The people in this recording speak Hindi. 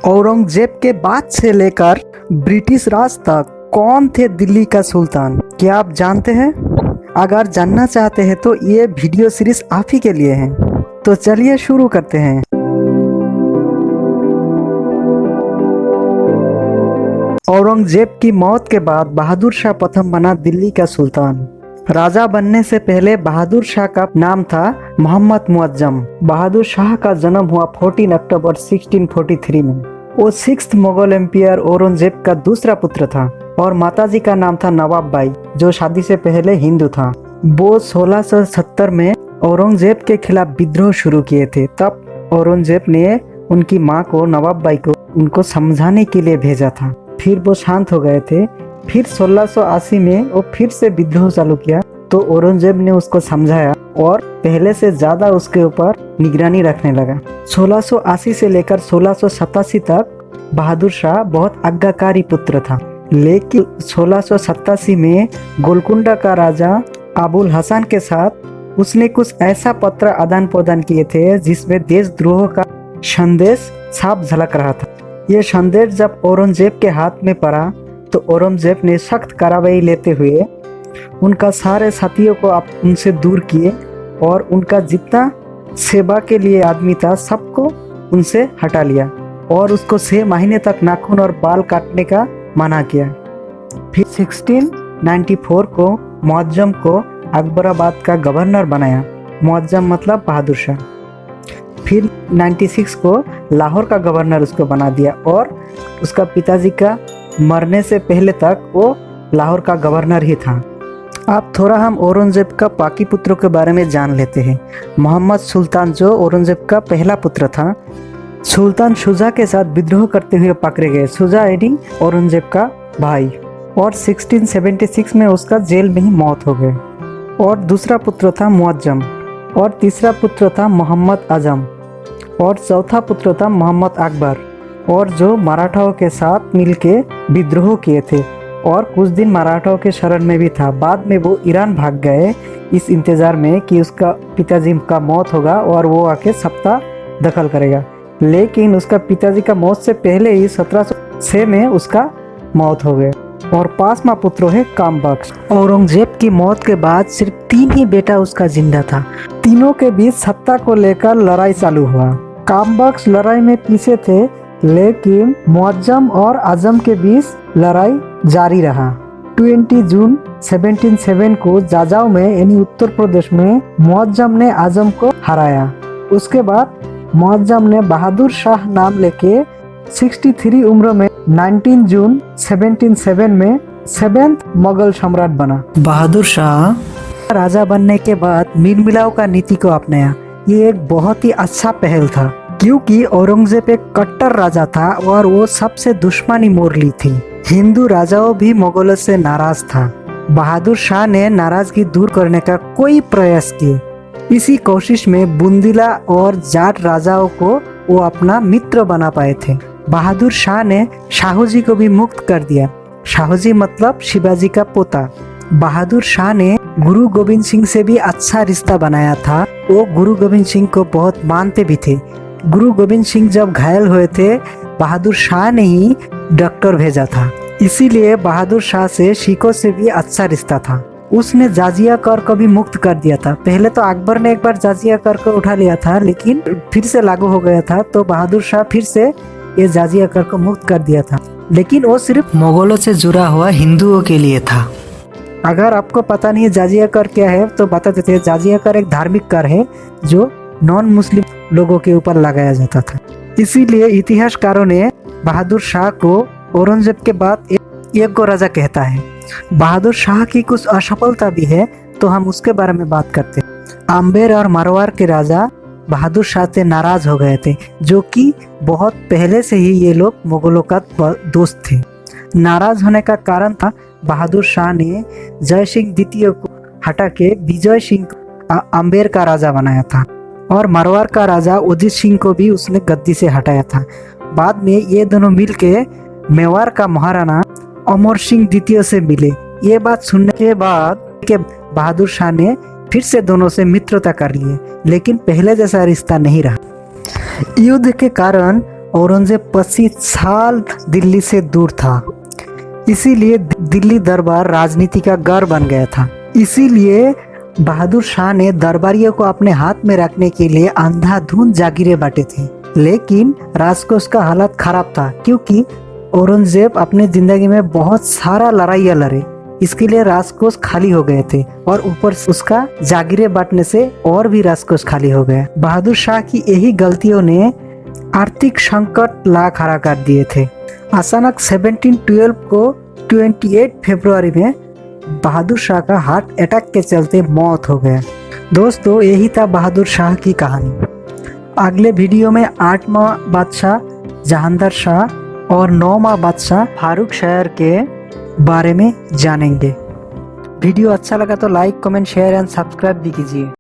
औरंगजेब के बाद से लेकर ब्रिटिश राज तक कौन थे दिल्ली का सुल्तान, क्या आप जानते हैं? अगर जानना चाहते हैं तो ये वीडियो सीरीज आप ही के लिए है। तो चलिए शुरू करते हैं। औरंगजेब की मौत के बाद बहादुर शाह प्रथम बना दिल्ली का सुल्तान। राजा बनने से पहले बहादुर शाह का नाम था मोहम्मद मुअज्जम। बहादुर शाह का जन्म हुआ 14 अक्टूबर 1643 में। वो 6th मुगल एम्पायर औरंगजेब का दूसरा पुत्र था और माताजी का नाम था नवाब बाई, जो शादी से पहले हिंदू था। वो 1670 में औरंगजेब के खिलाफ विद्रोह शुरू किए थे। तब औरंगजेब ने उनकी माँ को, नवाब बाई को, उनको समझाने के लिए भेजा था। फिर वो शांत हो गए थे। फिर 1680 में वो फिर से विद्रोह चालू किया तो औरंगजेब ने उसको समझाया और पहले से ज्यादा उसके ऊपर निगरानी रखने लगा। 1680 से लेकर 1687 तक बहादुर शाह बहुत आज्ञाकारी पुत्र था, लेकिन 1687 में गोलकुंडा का राजा अबुल हसन के साथ उसने कुछ ऐसा पत्र आदान प्रदान किए थे जिसमें देशद्रोह का संदेश साफ झलक रहा था। ये संदेश जब औरंगजेब के हाथ में पड़ा तो औरंगजेब ने सख्त कार्रवाई लेते हुए उनका सारे साथियों को उनसे दूर किए और उनका जितना सेवा के लिए आदमी था सबको उनसे हटा लिया और उसको 6 महीने तक नाखून और बाल काटने का मना किया। फिर 1694 को मुअज्जम को अकबराबाद का गवर्नर बनाया। मुअज्जम मतलब बहादुर शाह। फिर 96 को लाहौर का गवर्नर उसको बना दिया और उसका पिताजी का मरने से पहले तक वो लाहौर का गवर्नर ही था। अब थोड़ा हम औरंगजेब का बाकी पुत्रों के बारे में जान लेते हैं। मोहम्मद सुल्तान जो औरंगजेब का पहला पुत्र था, सुल्तान शुजा के साथ विद्रोह करते हुए पकड़े गए। शुजा यानी औरंगजेब का भाई, और 1676 में उसका जेल में ही मौत हो गई। और दूसरा पुत्र था मुअज्जम, और तीसरा पुत्र था मोहम्मद आजम, और चौथा पुत्र था मोहम्मद अकबर, और जो मराठाओं के साथ मिलके विद्रोह किए थे और कुछ दिन मराठाओं के शरण में भी था। बाद में वो ईरान भाग गए इस इंतजार में कि उसका पिताजी का मौत होगा और वो आके सत्ता दखल करेगा, लेकिन उसका पिताजी का मौत से पहले ही 1706 में उसका मौत हो गए। और 5वां पुत्र है कामबख्श। औरंगजेब की मौत के बाद सिर्फ 3 ही बेटा उसका जिंदा था। तीनों के बीच सत्ता को लेकर लड़ाई चालू हुआ। कामबख्श लड़ाई में पीछे थे, लेकिन मुअज्जम और आजम के बीच लड़ाई जारी रहा। 20 जून 1707 को जाजाऊ में यानी उत्तर प्रदेश में मुअज्जम ने आजम को हराया। उसके बाद मुअज्जम ने बहादुर शाह नाम लेके 63 उम्र में 19 जून 1707 में 7th मुगल सम्राट बना। बहादुर शाह राजा बनने के बाद मिल मिलाव का नीति को अपनाया। ये एक बहुत ही अच्छा पहल था, क्योंकि औरंगजेब एक कट्टर राजा था और वो सबसे दुश्मनी मोड़ ली थी। हिंदू राजाओं भी मुगलों से नाराज था। बहादुर शाह ने नाराजगी दूर करने का कोई प्रयास किए। इसी कोशिश में बुंदीला और जाट राजाओं को वो अपना मित्र बना पाए थे। बहादुर शाह ने शाहूजी को भी मुक्त कर दिया। शाहूजी मतलब शिवाजी का पोता। बहादुर शाह ने गुरु गोविंद सिंह से भी अच्छा रिश्ता बनाया था। वो गुरु गोविंद सिंह को बहुत मानते भी थे। गुरु गोविंद सिंह जब घायल हुए थे, बहादुर शाह ने ही डॉक्टर भेजा था। इसीलिए बहादुर शाह से सिखों से भी अच्छा रिश्ता था। उसने जाजिया कर को भी मुक्त कर दिया था। पहले तो अकबर ने एक बार जाजिया कर को उठा लिया था, लेकिन फिर से लागू हो गया था, तो बहादुर शाह फिर से ये जाजिया कर को मुक्त कर दिया था। लेकिन वो सिर्फ मुगलों से जुड़ा हुआ हिंदुओं के लिए था। अगर आपको पता नहीं है जाजिया कर क्या है तो बता देते हैं। जाजिया कर एक धार्मिक कर है जो नॉन मुस्लिम लोगों के ऊपर लगाया जाता था। इसीलिए इतिहासकारों ने बहादुर शाह को औरंगजेब के बाद एक को राजा कहता है। बहादुर शाह की कुछ असफलता भी है, तो हम उसके बारे में बात करते हैं। आम्बेर और मारवाड़ के राजा बहादुर शाह से नाराज हो गए थे, जो कि बहुत पहले से ही ये लोग मुगलों का दोस्त थे। नाराज होने का कारण था बहादुर शाह ने जय सिंह द्वितीय को हटा के विजय सिंह को आम्बेर का राजा बनाया था, और मारवाड़ का राजा उदित सिंह को भी उसने गद्दी से हटाया था। बाद में ये दोनों मिलके मेवाड़ का महाराणा अमर सिंह द्वितीय से मिले। ये बात सुनने के बाद के बहादुर शाह ने फिर से दोनों से मित्रता कर लिए, लेकिन पहले जैसा रिश्ता नहीं रहा। युद्ध के कारण औरंगजेब 25 साल दिल्ली से दूर था, इसीलिए दिल्ली दरबार राजनीति का गढ़ बन गया था। इसीलिए बहादुर शाह ने दरबारियों को अपने हाथ में रखने के लिए अंधाधुंध जागीरें बांटे थे। लेकिन राजकोष का हालत खराब था, क्योंकि औरंगजेब अपनी जिंदगी में बहुत सारा लड़ाइयाँ लड़े, इसके लिए राजकोष खाली हो गए थे और ऊपर से उसका जागीरें बांटने से और भी राजकोष खाली हो गया। बहादुर शाह की यही गलतियों ने आर्थिक संकट ला खड़ा कर दिए थे। अचानक 1712 को 28 फरवरी में बहादुर शाह का हार्ट अटैक के चलते मौत हो गया। दोस्तों, यही था बहादुर शाह की कहानी। अगले वीडियो में 8वां बादशाह जहांगीर शाह और 9वां बादशाह फारूक शाह के बारे में जानेंगे। वीडियो अच्छा लगा तो like, comment, share and subscribe भी कीजिए।